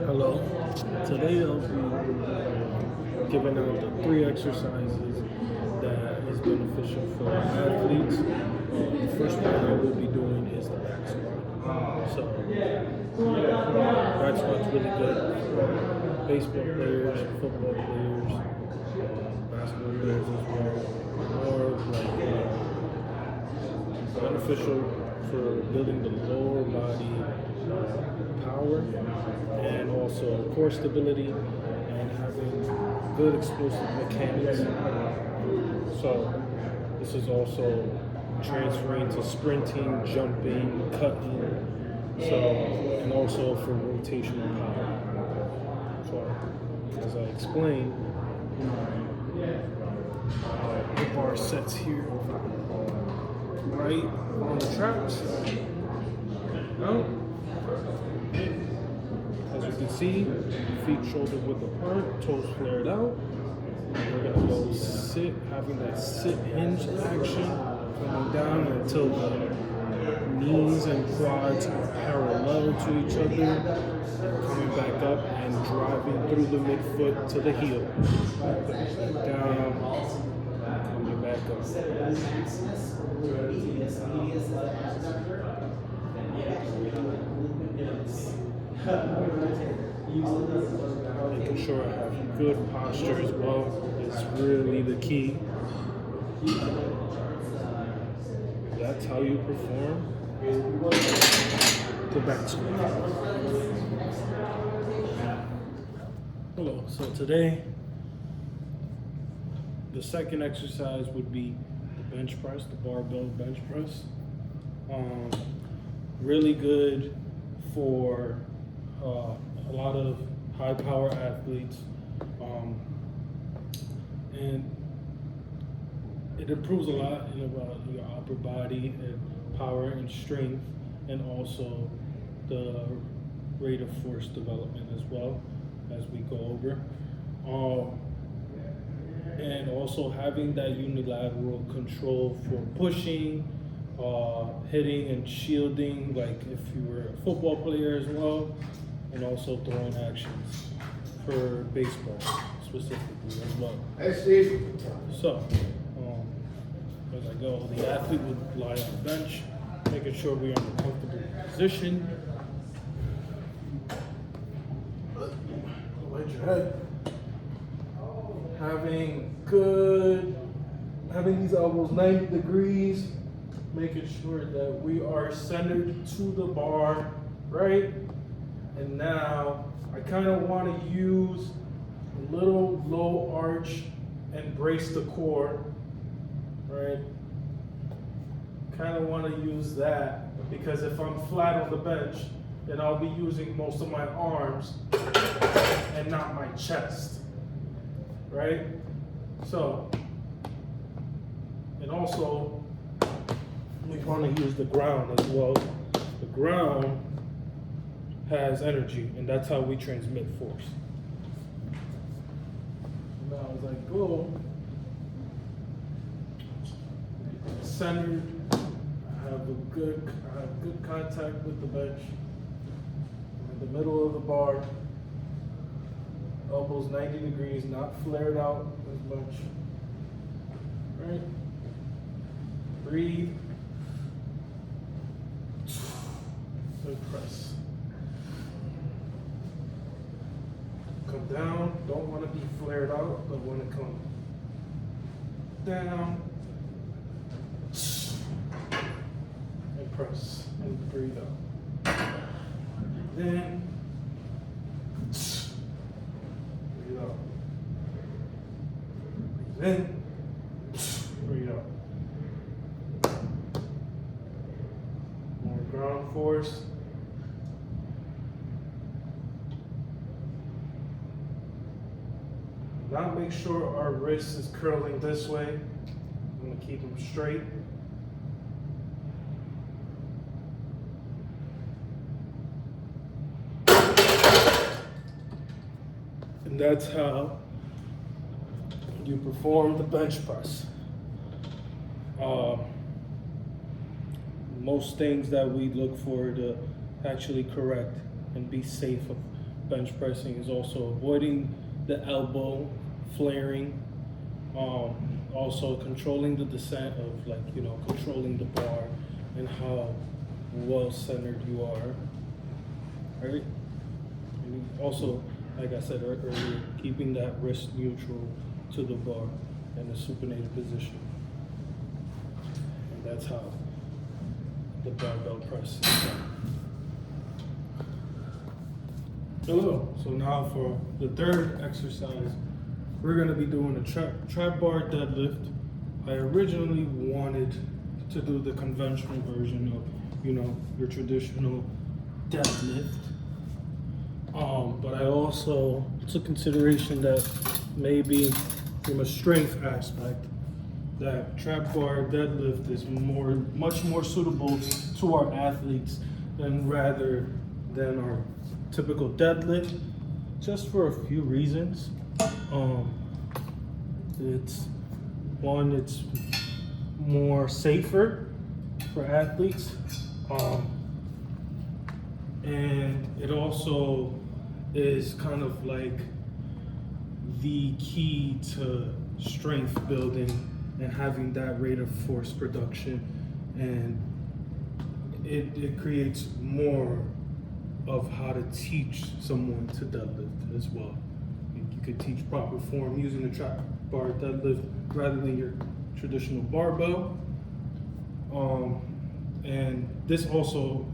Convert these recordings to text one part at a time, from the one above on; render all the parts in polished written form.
Hello. Today I'll be giving out the three exercises that is beneficial for athletes. The first one I will be doing is the back squat. So back squat's really good for baseball players, football players, basketball players as well. More beneficial for building the lower body power and also core stability and having good explosive mechanics. So this is also transferring to sprinting, jumping, cutting, and also for rotational power. So as I explained, the bar sets here right on the traps. Now, as you can see, feet shoulder width apart, toes flared out. We're gonna go sit, having that sit hinge action, coming down until the knees and quads are parallel to each other, coming back up and driving through the midfoot to the heel. Down, coming back up. Making sure I have good posture as well is really the key. That's how you perform the back squat. Hello, so today the second exercise would be the bench press, the barbell bench press. Really good for a lot of high power athletes, and it improves a lot in about your upper body and power and strength, and also the rate of force development as well, as we go over. And also having that unilateral control for pushing, hitting and shielding, like if you were a football player as well, and also throwing actions for baseball specifically as well. Hey, Steve. So, as I go, the athlete would lie on the bench, making sure we're in a comfortable position. Light your head. Having these elbows 90 degrees, making sure that we are centered to the bar, right? And now I kind of want to use a little low arch and brace the core, right? Kind of want to use that because if I'm flat on the bench, then I'll be using most of my arms and not my chest, right? So, and also we want to use the ground as well. The ground has energy, and that's how we transmit force. Now as I go, centered, I have good contact with the bench. I'm in the middle of the bar, elbows 90 degrees, not flared out as much. Right? Breathe. And press. Come down, don't want to be flared out, but want to come down and press and breathe out. Then breathe out. Breathe in, breathe out. More ground force. Now make sure our wrist is curling this way. I'm going to keep them straight. And that's how you perform the bench press. Most things that we look for to actually correct and be safe bench pressing is also avoiding the elbow flaring, also controlling the descent of, like, you know, controlling the bar and how well centered you are, right? And also, like I said earlier, keeping that wrist neutral to the bar in the supinated position. And that's how the barbell press is done. Hello. So now for the third exercise, we're going to be doing a trap bar deadlift. I originally wanted to do the conventional version of, you know, your traditional deadlift. But I also took consideration that maybe from a strength aspect, that trap bar deadlift is much more suitable to our athletes rather than our typical deadlift, just for a few reasons. It's more safer for athletes, and it also is kind of like the key to strength building and having that rate of force production, and it creates more of how to teach someone to deadlift as well. You could teach proper form using the trap bar deadlift rather than your traditional barbell. And this also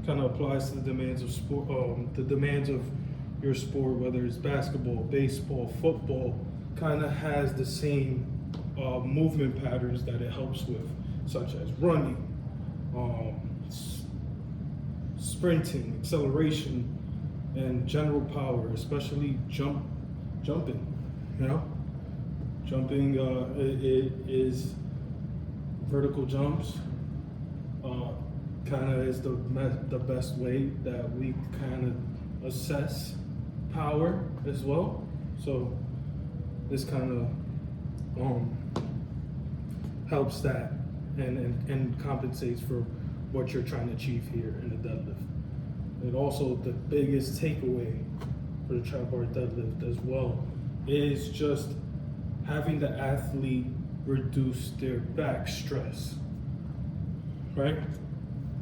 kind of applies to the demands of sport, the demands of your sport, whether it's basketball, baseball, football, kind of has the same movement patterns that it helps with, such as running, sprinting, acceleration, and general power, especially jumping. You know, jumping it is vertical jumps. Kind of is the best way that we kind of assess power as well. So this kind of helps that and compensates for what you're trying to achieve here in the deadlift. And also the biggest takeaway for the trap bar deadlift as well is just having the athlete reduce their back stress, right?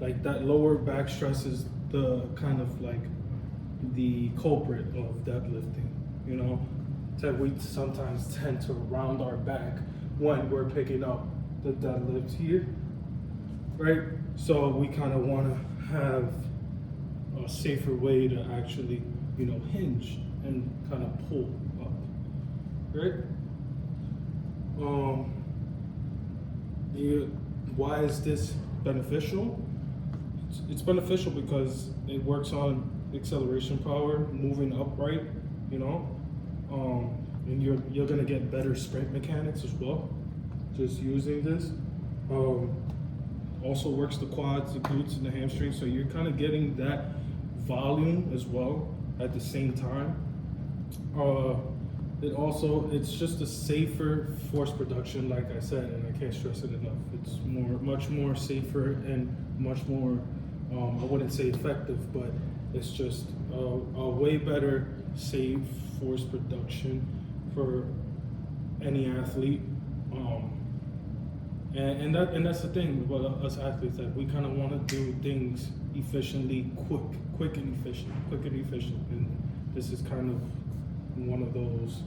Like that lower back stress is the kind of like the culprit of deadlifting, you know? That we sometimes tend to round our back when we're picking up the deadlift here, right? So we kind of want to have a safer way to actually, you know, hinge and kind of pull up, right? Why is this beneficial? It's beneficial because it works on acceleration power, moving upright, you know, and you're gonna get better sprint mechanics as well, just using this. Also works the quads, the glutes, and the hamstrings, so you're kind of getting that volume as well at the same time. It's just a safer force production, like I said, and I can't stress it enough. It's much more safer and much more, I wouldn't say effective, but it's just a way better safe force production for any athlete. And that's the thing about us athletes, that we kind of want to do things efficiently, quick and efficient, and this is kind of one of those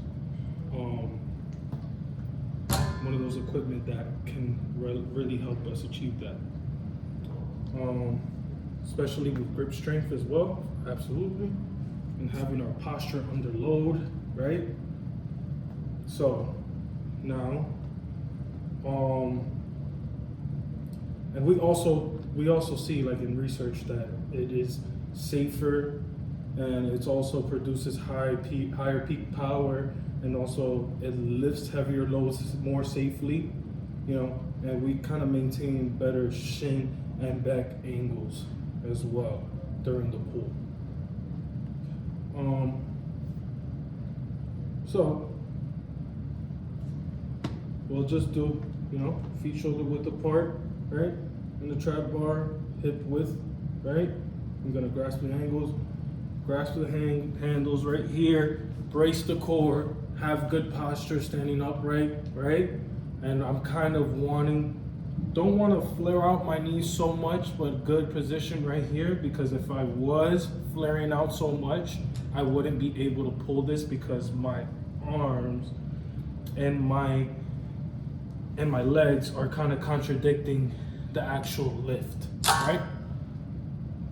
equipment that can really help us achieve that. Especially with grip strength as well, absolutely, and having our posture under load, right? So now, and we also see, like in research, that it is safer, and it also produces higher peak power, and also it lifts heavier loads more safely, you know, and we kind of maintain better shin and back angles as well during the pull. So we'll just do, you know, feet shoulder width apart, right? In the trap bar, hip width, right? I'm gonna grasp the angles, grasp the handles right here, brace the core, have good posture standing upright, right? And I'm kind of don't want to flare out my knees so much, but good position right here, because if I was flaring out so much, I wouldn't be able to pull this because my arms and my legs are kind of contradicting the actual lift, right?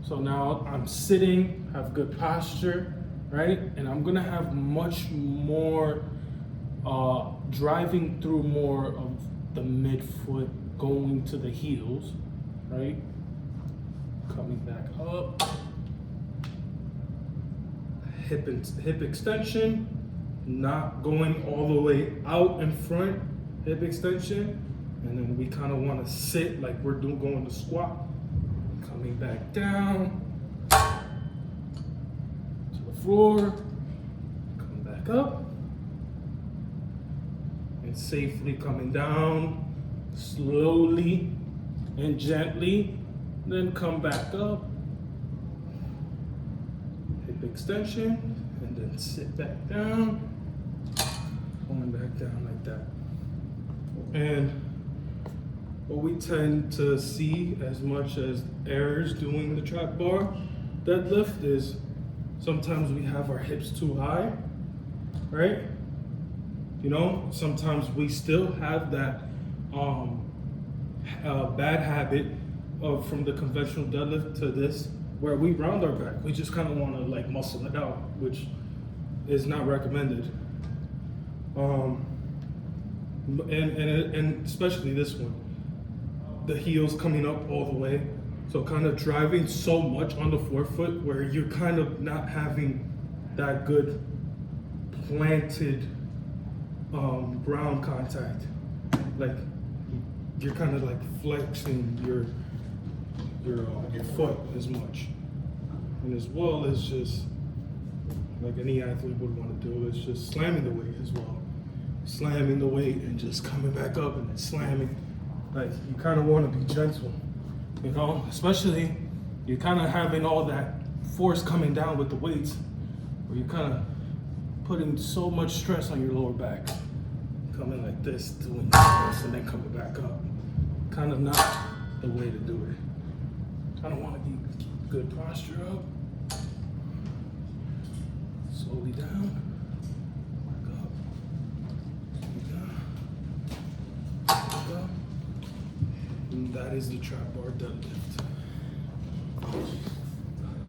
So now I'm sitting, have good posture, right? And I'm gonna have much more driving through more of the midfoot going to the heels, right? Coming back up. Hip extension, not going all the way out in front, hip extension. And then we kind of want to sit like we're going to squat. Coming back down to the floor, coming back up, and safely coming down, slowly and gently, then come back up, hip extension, and then sit back down, going back down like that. And what we tend to see as much as errors doing the trap bar deadlift is sometimes we have our hips too high, right? You know, sometimes we still have that bad habit of from the conventional deadlift to this, where we round our back. We just kind of want to like muscle it out, which is not recommended. And especially this one, the heels coming up all the way. So kind of driving so much on the forefoot where you're kind of not having that good planted ground contact. Like you're kind of like flexing your foot as much. And as well as just like any athlete would want to do, is just slamming the weight as well. Slamming the weight and just coming back up and then slamming. Like you kind of want to be gentle, you know, especially you're kind of having all that force coming down with the weights where you're kind of putting so much stress on your lower back. Coming like this, doing this, and then coming back up. Kind of not the way to do it. Kind of want to keep good posture up. Slowly down. That is the trap bar deadlift.